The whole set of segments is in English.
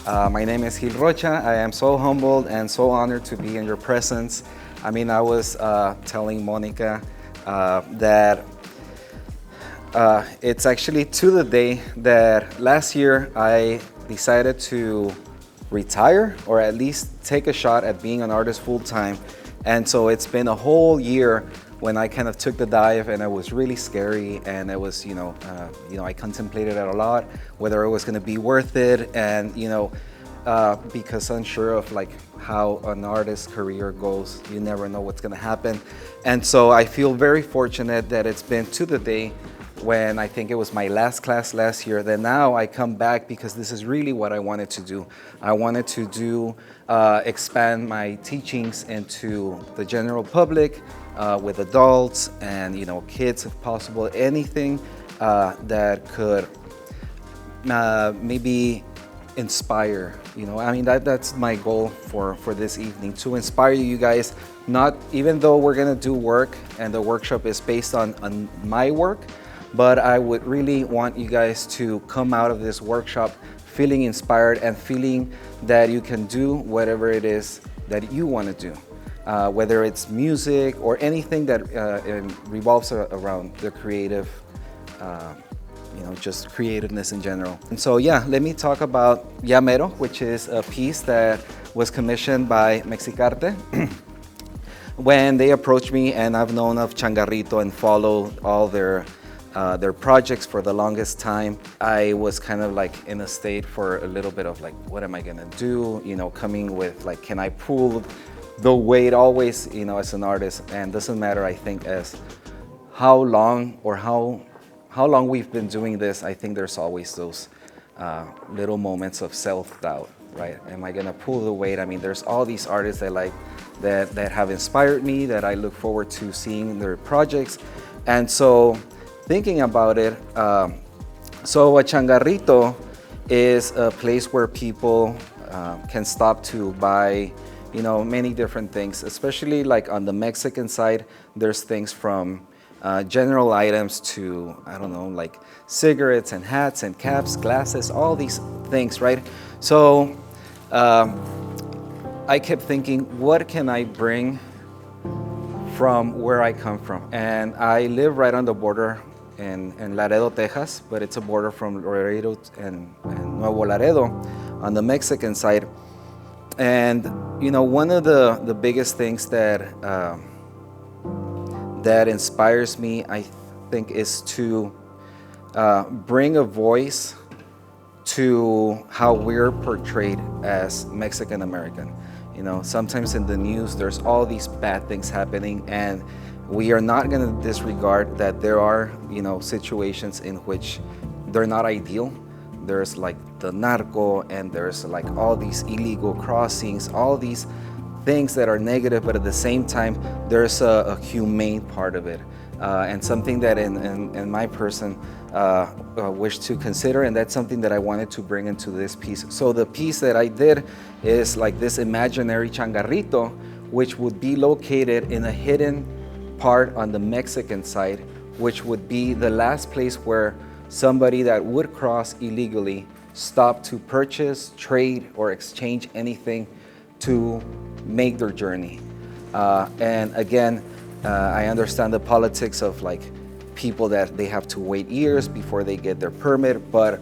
My name is GIL ROCHA. I am so humbled and so honored to be in your presence. I mean, I was telling Monica that it's actually to the day that last year I decided to retire, or at least take a shot at being an artist full time. And so it's been a whole year when I kind of took the dive, and it was really scary, and it was, I contemplated it a lot, whether it was going to be worth it, and because unsure of like how an artist's career goes, you never know what's going to happen. And so I feel very fortunate that it's been to the day when I think it was my last class last year, that now I come back because this is really what I wanted to do. I wanted to expand my teachings into the general public, with adults and kids if possible, anything that could maybe inspire. That's my goal for this evening, to inspire you guys. Not even though we're gonna do work and the workshop is based on my work, but I would really want you guys to come out of this workshop feeling inspired and feeling that you can do whatever it is that you want to do, whether it's music or anything that revolves around the creative, just creativeness in general. And so yeah, let me talk about Ya Mero, which is a piece that was commissioned by Mexicarte. When they approached me, and I've known of Changarrito and followed all their projects for the longest time, I was kind of like in a state for a little bit of like, what am I gonna do? Coming with like, can I pull the weight always, as an artist? And doesn't matter, I think, as how long we've been doing this, I think there's always those little moments of self-doubt, right? Am I gonna pull the weight? I mean, there's all these artists that have inspired me, that I look forward to seeing their projects. And so thinking about it, so a changarrito is a place where people can stop to buy, many different things, especially like on the Mexican side. There's things from general items to, I don't know, like cigarettes and hats and caps, glasses, all these things, right? So I kept thinking, what can I bring from where I come from? And I live right on the border in Laredo, Texas, but it's a border from Laredo and Nuevo Laredo on the Mexican side. And one of the biggest things that inspires me, I think, is to bring a voice to how we're portrayed as Mexican American. Sometimes in the news there's all these bad things happening, and we are not going to disregard that there are, situations in which they're not ideal. There's like the narco, and there's like all these illegal crossings, all these things that are negative, but at the same time, there's a humane part of it. And something that in my person wish to consider, and that's something that I wanted to bring into this piece. So the piece that I did is like this imaginary changarrito, which would be located in a hidden part on the Mexican side, which would be the last place where somebody that would cross illegally stopped to purchase, trade, or exchange anything to make their journey. And again, I understand the politics of like people that they have to wait years before they get their permit, but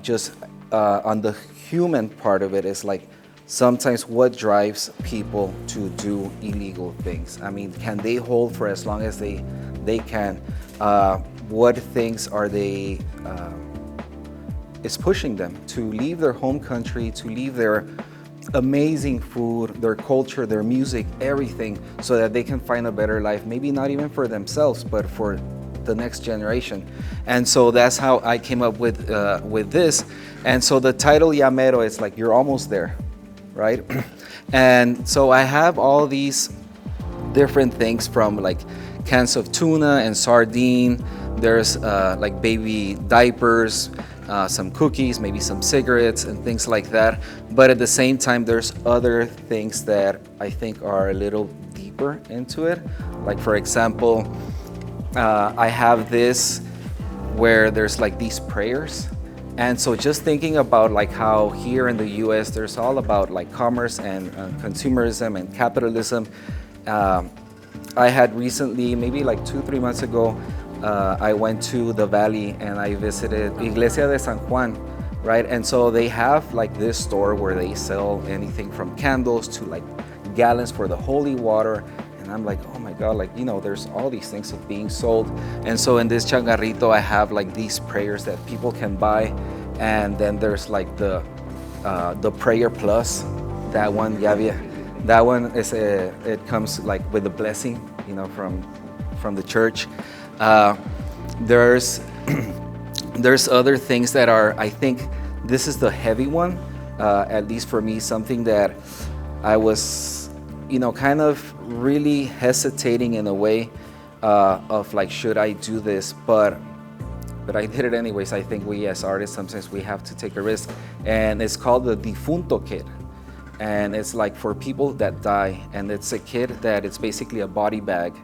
just on the human part of it is like, sometimes what drives people to do illegal things? I mean, can they hold for as long as they can? What things are they is pushing them to leave their home country, to leave their amazing food, their culture, their music, everything, so that they can find a better life, maybe not even for themselves, but for the next generation. And so that's how I came up with this. And so the title Ya Mero is like, you're almost there, right? And so I have all these different things, from like cans of tuna and sardine. There's like baby diapers, some cookies, maybe some cigarettes and things like that. But at the same time, there's other things that I think are a little deeper into it. Like, for example, I have this where there's like these prayers. And so just thinking about like how here in the US there's all about like commerce and consumerism and capitalism. I had recently, maybe like 2-3 months ago, I went to the valley and I visited Iglesia de San Juan, right? And so they have like this store where they sell anything from candles to like gallons for the holy water. And I'm like, oh my God, like, you know, there's all these things of being sold. And so in this changarrito, I have like these prayers that people can buy. And then there's like the prayer plus, that one, that one is it comes like with a blessing, you know, from the church. There's other things that are, I think this is the heavy one, at least for me, something that I was, you know, kind of really hesitating in a way of like, should I do this? But I did it anyways. I think we as artists, sometimes we have to take a risk. And it's called the Difunto Kit. And it's like for people that die. And it's a kit that it's basically a body bag.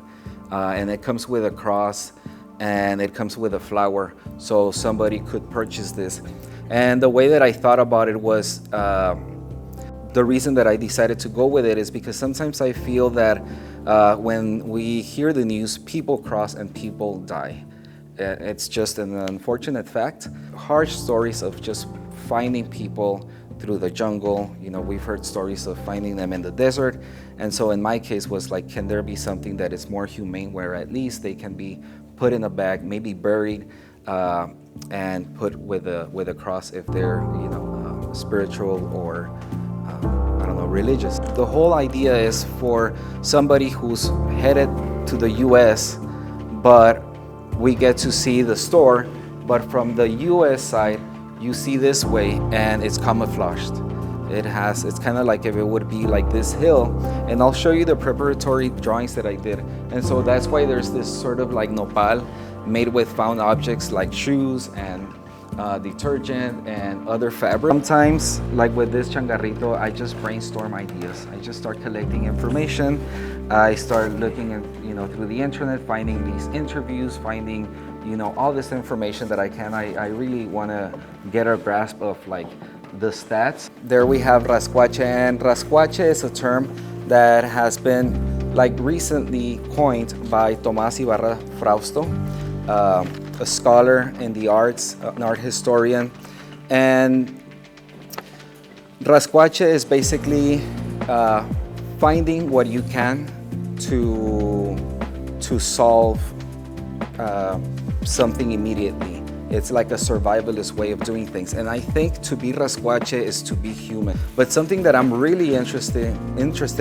And it comes with a cross and it comes with a flower. So somebody could purchase this. And the way that I thought about it was, the reason that I decided to go with it is because sometimes I feel that when we hear the news, people cross and people die. It's just an unfortunate fact. Harsh stories of just finding people through the jungle. You know, we've heard stories of finding them in the desert. And so in my case was like, can there be something that is more humane where at least they can be put in a bag, maybe buried, and put with a cross if they're, you know, spiritual or I don't know, religious. The whole idea is for somebody who's headed to the US, but we get to see the store, but from the US side, you see this way and it's camouflaged. It's kind of like if it would be like this hill, and I'll show you the preparatory drawings that I did. And so that's why there's this sort of like nopal made with found objects like shoes and detergent and other fabric. Sometimes, like with this changarrito, I just brainstorm ideas. I just start collecting information. I start looking at, you know, through the internet, finding these interviews, finding, you know, all this information that I can. I really want to get a grasp of like the stats. There we have rascuache, and rascuache is a term that has been like recently coined by Tomás Ibarra Frausto, a scholar in the arts, an art historian. And rascuache is basically finding what you can to solve something immediately. It's like a survivalist way of doing things. And I think to be rascuache is to be human. But something that I'm really interested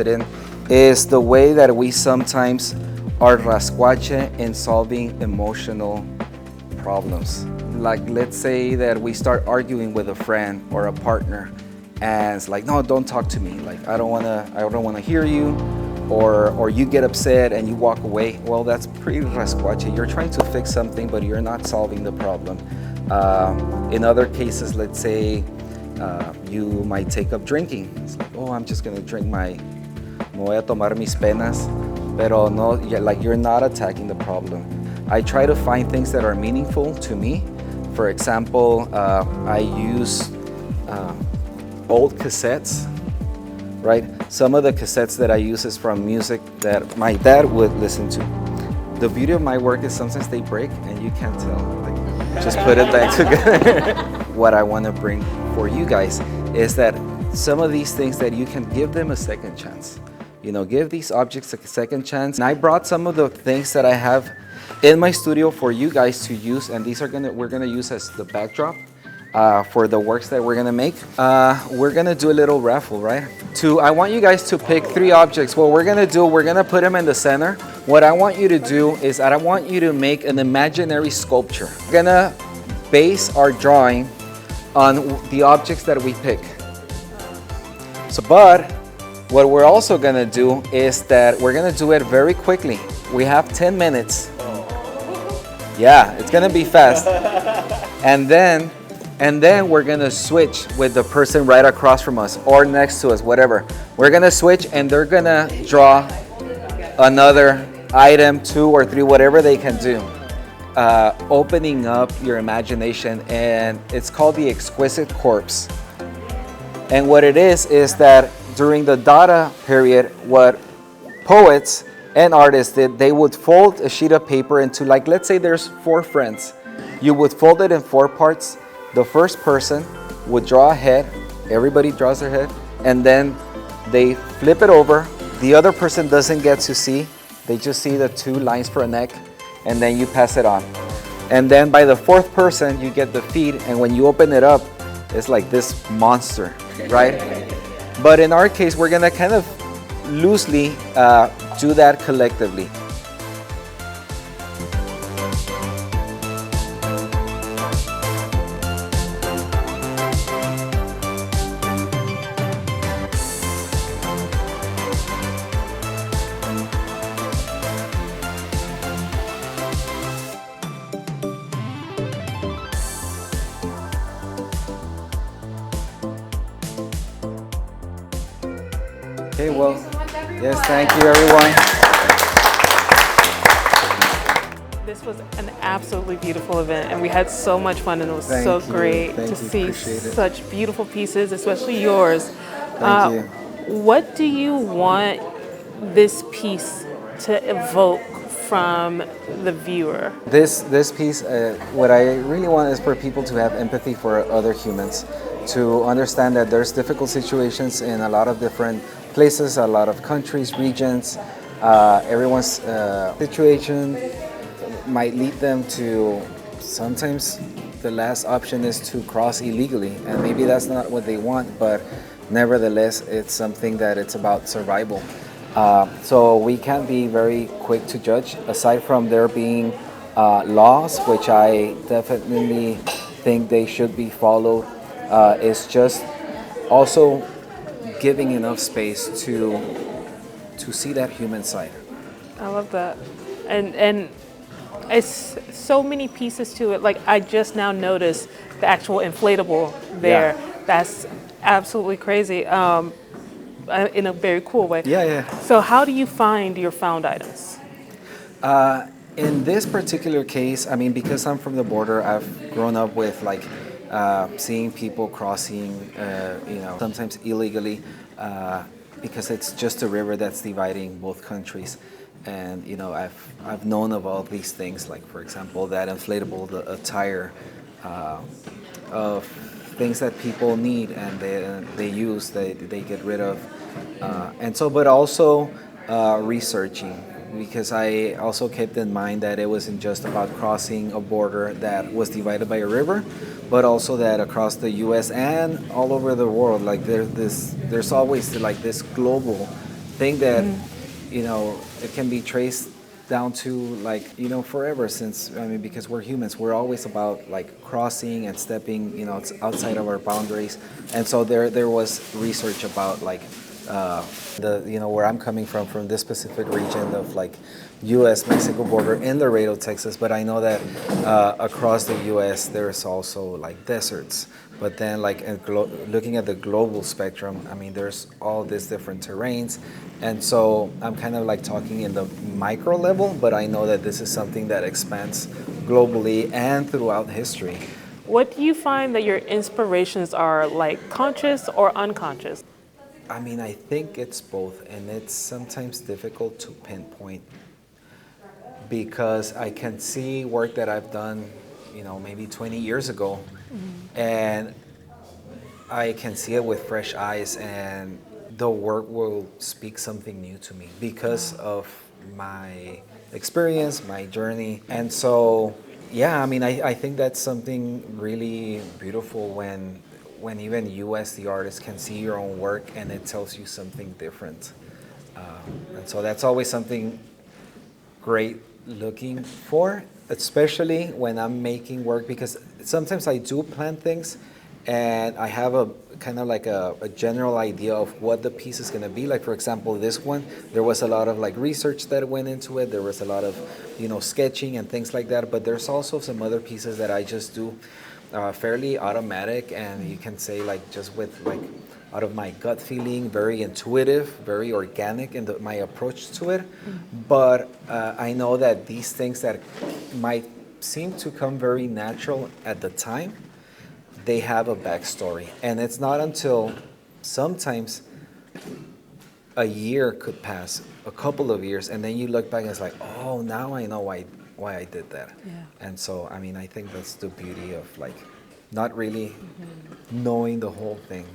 in is the way that we sometimes are rascuache in solving emotional problems. Like, let's say that we start arguing with a friend or a partner, and it's like, no, don't talk to me. Like, I don't wanna hear you, or you get upset and you walk away. Well, that's pretty rascuache. You're trying to fix something, but you're not solving the problem. In other cases, let's say you might take up drinking. It's like, oh, I'm just gonna drink me voy a tomar mis penas, pero no, like you're not attacking the problem. I try to find things that are meaningful to me. For example, I use old cassettes, right? Some of the cassettes that I use is from music that my dad would listen to. The beauty of my work is sometimes they break and you can't tell. Like, just put it back together. What I want to bring for you guys is that some of these things that you can give them a second chance. You know, give these objects a second chance. And I brought some of the things that I have in my studio for you guys to use, and these are we're gonna use as the backdrop for the works that we're gonna make. We're gonna do a little raffle, right? I want you guys to pick 3 objects. What we're gonna do, we're gonna put them in the center. What I want you to do is I want you to make an imaginary sculpture. We're gonna base our drawing on the objects that we pick. But what we're also gonna do is that we're gonna do it very quickly. We have 10 minutes. Yeah, it's gonna be fast. And then we're gonna switch with the person right across from us or next to us, whatever. We're gonna switch and they're gonna draw another item, 2 or 3, whatever they can do. opening up your imagination, and it's called the exquisite corpse. And what it is that during the Dada period, what poets and artists did, they would fold a sheet of paper into, like, let's say there's 4 friends. You would fold it in 4 parts. The first person would draw a head, everybody draws their head, and then they flip it over. The other person doesn't get to see, they just see the 2 lines for a neck, and then you pass it on. And then by the 4th person, you get the feet, and when you open it up, it's like this monster, right? But in our case, we're gonna kind of loosely do that collectively. Okay, well, yes, thank you, everyone. This was an absolutely beautiful event, and we had so much fun, and it was so great to see such beautiful pieces, especially yours. Thank you. What do you want this piece to evoke from the viewer? This piece, what I really want is for people to have empathy for other humans, to understand that there's difficult situations in a lot of different places, a lot of countries, regions. Everyone's situation might lead them to, sometimes the last option is to cross illegally, and maybe that's not what they want, but nevertheless, it's something that it's about survival. So we can't be very quick to judge. Aside from there being laws, which I definitely think they should be followed, it's just also giving enough space to see that human side. I love that. And it's so many pieces to it. Like, I just now noticed the actual inflatable there. Yeah. That's absolutely crazy. In a very cool way. Yeah. So how do you find your found items? In this particular case, I mean, because I'm from the border, I've grown up with like seeing people crossing, sometimes illegally, because it's just a river that's dividing both countries. And I've known of all these things, like for example that inflatable, a tire, of things that people need and they use, they get rid of, and so, but also researching, because I also kept in mind that it wasn't just about crossing a border that was divided by a river, but also that across the U.S. and all over the world, like there's always like this global thing that it can be traced down to like forever, since because we're humans, we're always about like crossing and stepping it's outside of our boundaries. And so there was research about like where I'm coming from this specific region of like U.S. Mexico border in Laredo, Texas, but I know that across the U.S. there's also like deserts. But then like looking at the global spectrum, there's all these different terrains. And so I'm kind of like talking in the micro level, but I know that this is something that expands globally and throughout history. What do you find that your inspirations are, like conscious or unconscious? I think it's both, and it's sometimes difficult to pinpoint, because I can see work that I've done, maybe 20 years ago, and I can see it with fresh eyes, and the work will speak something new to me because of my experience, my journey. And so, yeah, I think that's something really beautiful when even you as the artist can see your own work and it tells you something different. And so that's always something great looking for, especially when I'm making work, because sometimes I do plan things and I have a kind of like a general idea of what the piece is going to be. Like for example, this one, there was a lot of like research that went into it. There was a lot of sketching and things like that. But there's also some other pieces that I just do fairly automatic, and you can say like just with like out of my gut feeling, very intuitive, very organic in my approach to it. But I know that these things that might seem to come very natural at the time, they have a backstory. And it's not until sometimes a year could pass, a couple of years, and then you look back and it's like, oh, now I know why I did that. Yeah. And so, I mean, I think that's the beauty of like not really knowing the whole thing.